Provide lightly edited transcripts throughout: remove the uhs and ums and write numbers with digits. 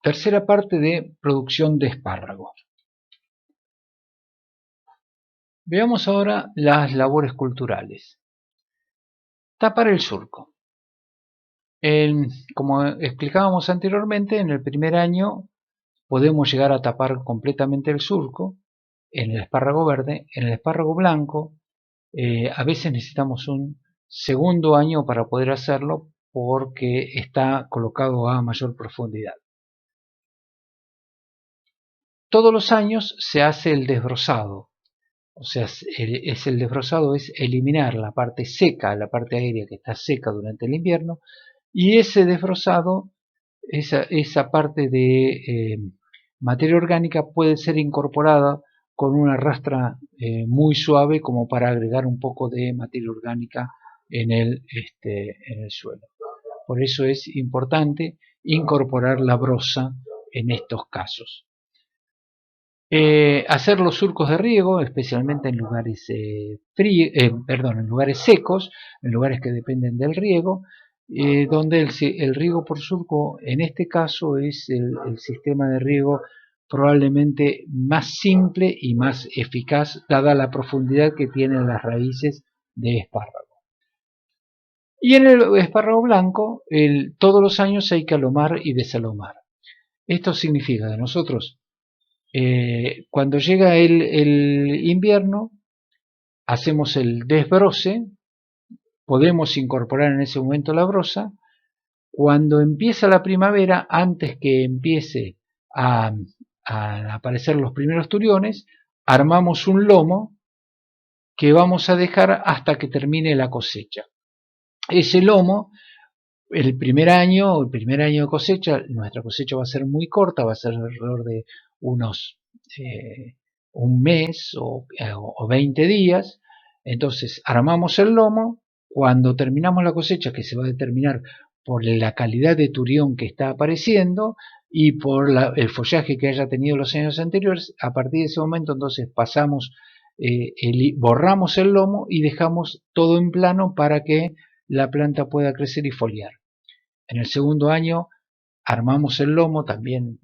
Tercera parte de producción de espárragos. Veamos ahora las labores culturales. Tapar el surco. Como explicábamos anteriormente, en el primer año podemos llegar a tapar completamente el surco en el espárrago verde. En el espárrago blanco a veces necesitamos un segundo año para poder hacerlo porque está colocado a mayor profundidad. Todos los años se hace el desbrozado, o sea, el desbrozado es eliminar la parte seca, la parte aérea que está seca durante el invierno, y ese desbrozado, esa parte de materia orgánica puede ser incorporada con una rastra muy suave como para agregar un poco de materia orgánica en el suelo. Por eso es importante incorporar la broza en estos casos. Hacer los surcos de riego, especialmente en lugares en lugares secos, en lugares que dependen del riego, donde el riego por surco, en este caso, es el sistema de riego probablemente más simple y más eficaz, dada la profundidad que tienen las raíces de espárrago. Y en el espárrago blanco, todos los años hay que alomar y desalomar. Esto significa que nosotros cuando llega el invierno, hacemos el desbroce, podemos incorporar en ese momento la broza. Cuando empieza la primavera, antes que empiece a aparecer los primeros turiones, armamos un lomo que vamos a dejar hasta que termine la cosecha. Ese lomo, el primer año de cosecha, nuestra cosecha va a ser muy corta, va a ser alrededor de unos un mes o 20 días. Entonces armamos el lomo. Cuando terminamos la cosecha, que se va a determinar por la calidad de turión que está apareciendo y por el follaje que haya tenido los años anteriores, a partir de ese momento entonces borramos el lomo y dejamos todo en plano para que la planta pueda crecer y foliar. En el segundo año armamos el lomo también,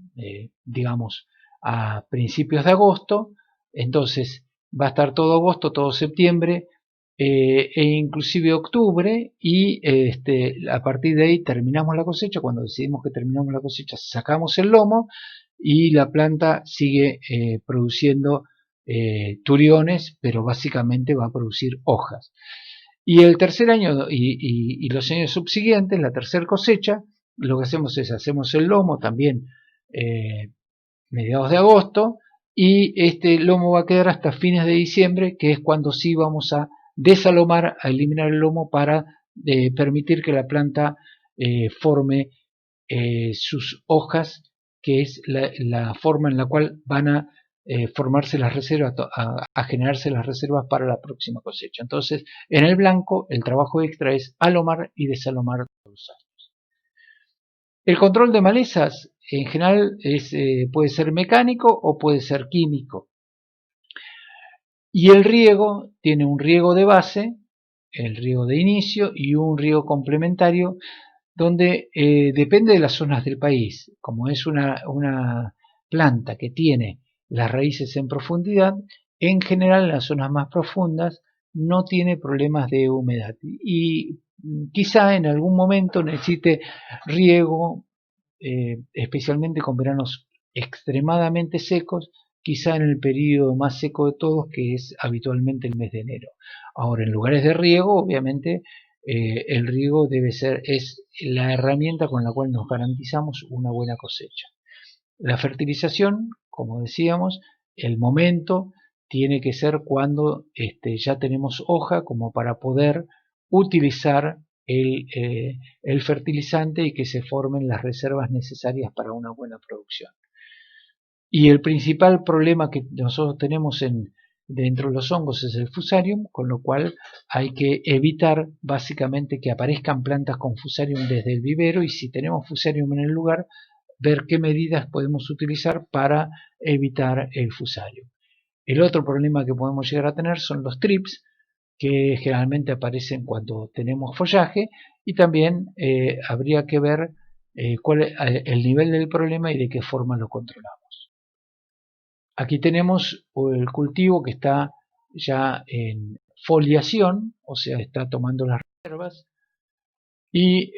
digamos, a principios de agosto. Entonces va a estar todo agosto, todo septiembre e inclusive octubre, y a partir de ahí terminamos la cosecha. Cuando decidimos que terminamos la cosecha, sacamos el lomo y la planta sigue produciendo turiones, pero básicamente va a producir hojas. Y el tercer año y los años subsiguientes, la tercera cosecha, lo que hacemos el lomo también mediados de agosto, y este lomo va a quedar hasta fines de diciembre, que es cuando sí vamos a desalomar, a eliminar el lomo para permitir que la planta forme sus hojas, que es la forma en la cual van a formarse las reservas, a generarse las reservas para la próxima cosecha. Entonces, en el blanco, el trabajo extra es alomar y desalomar todos los años. El control de malezas, en general, puede ser mecánico o puede ser químico. Y el riego tiene un riego de base, el riego de inicio, y un riego complementario, donde depende de las zonas del país. Como es una planta que tiene las raíces en profundidad, en general en las zonas más profundas no tiene problemas de humedad, y quizá en algún momento necesite riego, especialmente con veranos extremadamente secos, quizá en el periodo más seco de todos, que es habitualmente el mes de enero. Ahora, en lugares de riego, obviamente, el riego es la herramienta con la cual nos garantizamos una buena cosecha. La fertilización, como decíamos, el momento tiene que ser cuando ya tenemos hoja, como para poder utilizar el fertilizante y que se formen las reservas necesarias para una buena producción. Y el principal problema que nosotros tenemos dentro de los hongos es el fusarium, con lo cual hay que evitar básicamente que aparezcan plantas con fusarium desde el vivero, y si tenemos fusarium en el lugar, ver qué medidas podemos utilizar para evitar el fusarium. El otro problema que podemos llegar a tener son los trips, que generalmente aparecen cuando tenemos follaje, y también habría que ver cuál es el nivel del problema y de qué forma lo controlamos. Aquí tenemos el cultivo que está ya en foliación, o sea, está tomando las reservas, y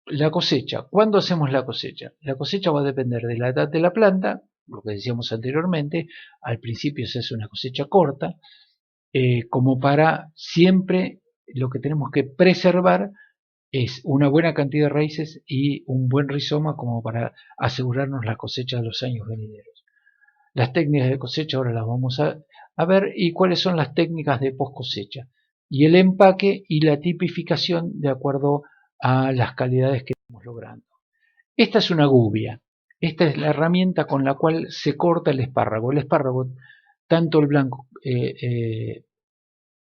la cosecha. ¿Cuándo hacemos la cosecha? La cosecha va a depender de la edad de la planta, lo que decíamos anteriormente. Al principio se hace una cosecha corta, como para siempre lo que tenemos que preservar es una buena cantidad de raíces y un buen rizoma como para asegurarnos la cosecha de los años venideros. Las técnicas de cosecha ahora las vamos a ver, y cuáles son las técnicas de post cosecha, y el empaque y la tipificación de acuerdo a las calidades que estamos logrando. Esta es una gubia. Esta es la herramienta con la cual se corta el espárrago. El espárrago, tanto el blanco,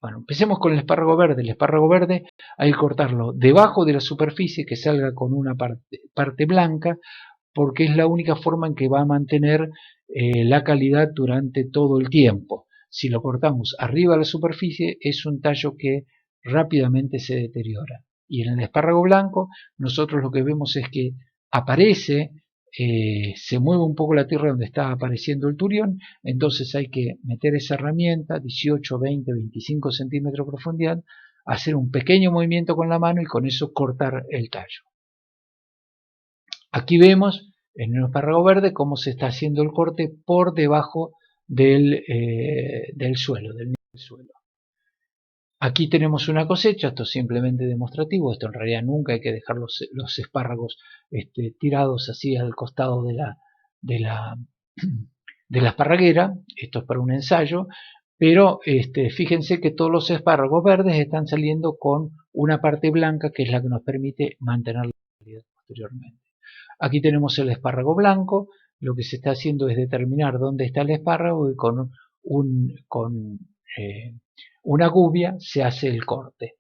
bueno, empecemos con el espárrago verde. El espárrago verde hay que cortarlo debajo de la superficie, que salga con una parte blanca, porque es la única forma en que va a mantener la calidad durante todo el tiempo. Si lo cortamos arriba de la superficie, es un tallo que rápidamente se deteriora. Y en el espárrago blanco, nosotros lo que vemos es que aparece, se mueve un poco la tierra donde está apareciendo el turión, entonces hay que meter esa herramienta, 18, 20, 25 centímetros de profundidad, hacer un pequeño movimiento con la mano y con eso cortar el tallo. Aquí vemos en el espárrago verde cómo se está haciendo el corte por debajo del suelo, del nivel del suelo. Aquí tenemos una cosecha, esto es simplemente demostrativo, esto en realidad nunca hay que dejar los espárragos tirados así al costado de la esparraguera, esto es para un ensayo, pero fíjense que todos los espárragos verdes están saliendo con una parte blanca que es la que nos permite mantener la calidad posteriormente. Aquí tenemos el espárrago blanco, lo que se está haciendo es determinar dónde está el espárrago y con una gubia se hace el corte.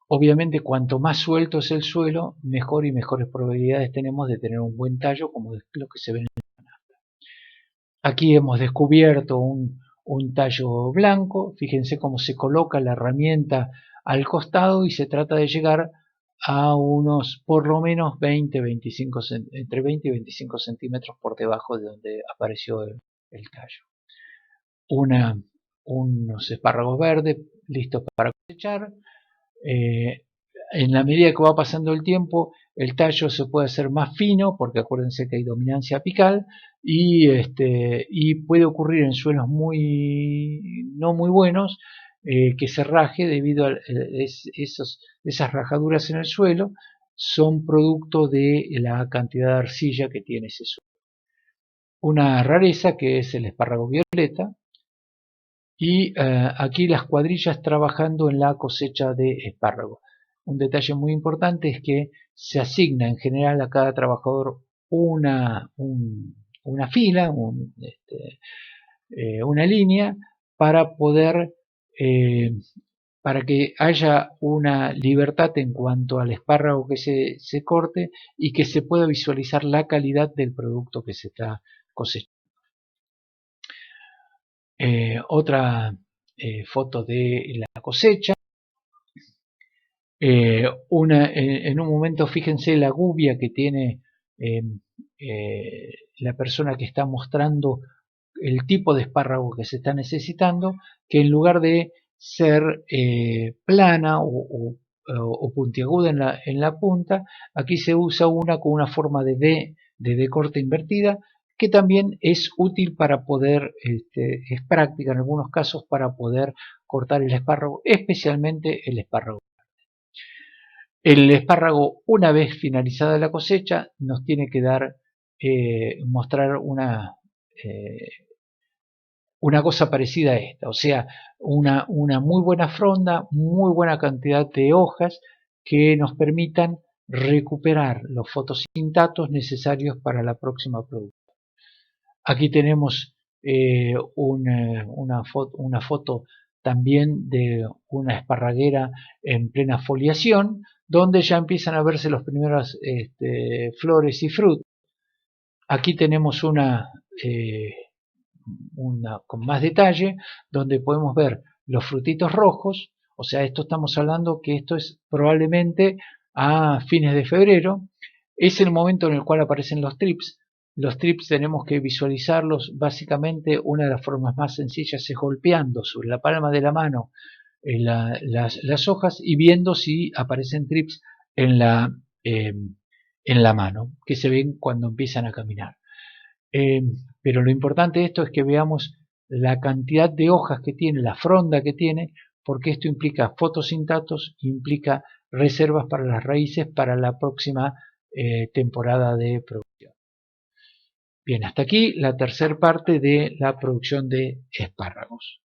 Obviamente cuanto más suelto es el suelo, mejor y mejores probabilidades tenemos de tener un buen tallo, como es lo que se ve en el canasta. Aquí hemos descubierto un tallo blanco, fíjense cómo se coloca la herramienta al costado y se trata de llegar a unos por lo menos entre 20 y 25 centímetros por debajo de donde apareció el tallo. Unos espárragos verdes listos para cosechar. En la medida que va pasando el tiempo, el tallo se puede hacer más fino, porque acuérdense que hay dominancia apical, y puede ocurrir en suelos no muy buenos, que se raje debido a esas rajaduras en el suelo, son producto de la cantidad de arcilla que tiene ese suelo. Una rareza que es el espárrago violeta, y aquí las cuadrillas trabajando en la cosecha de espárrago. Un detalle muy importante es que se asigna en general a cada trabajador una fila, una línea, para poder, para que haya una libertad en cuanto al espárrago que se corte y que se pueda visualizar la calidad del producto que se está cosechando. Otra foto de la cosecha. En un momento, fíjense la gubia que tiene la persona que está mostrando el tipo de espárrago que se está necesitando, que en lugar de ser plana o puntiaguda en la punta, aquí se usa una con una forma de D corte invertida, que también es útil para poder, es práctica en algunos casos para poder cortar el espárrago, especialmente el espárrago. El espárrago, una vez finalizada la cosecha, nos tiene que mostrar una cosa parecida a esta, o sea, una muy buena fronda, muy buena cantidad de hojas que nos permitan recuperar los fotosintatos necesarios para la próxima producción. Aquí tenemos una foto también de una esparraguera en plena foliación, donde ya empiezan a verse los primeros flores y frutos. Aquí tenemos una con más detalle, donde podemos ver los frutitos rojos, o sea, esto estamos hablando que esto es probablemente a fines de febrero, Es el momento en el cual aparecen los trips. Los trips tenemos que visualizarlos, básicamente una de las formas más sencillas es golpeando sobre la palma de la mano las hojas y viendo si aparecen trips en la mano, que se ven cuando empiezan a caminar. Pero lo importante de esto es que veamos la cantidad de hojas que tiene, la fronda que tiene, porque esto implica fotosintatos, implica reservas para las raíces para la próxima temporada de producción. Bien, hasta aquí la tercera parte de la producción de espárragos.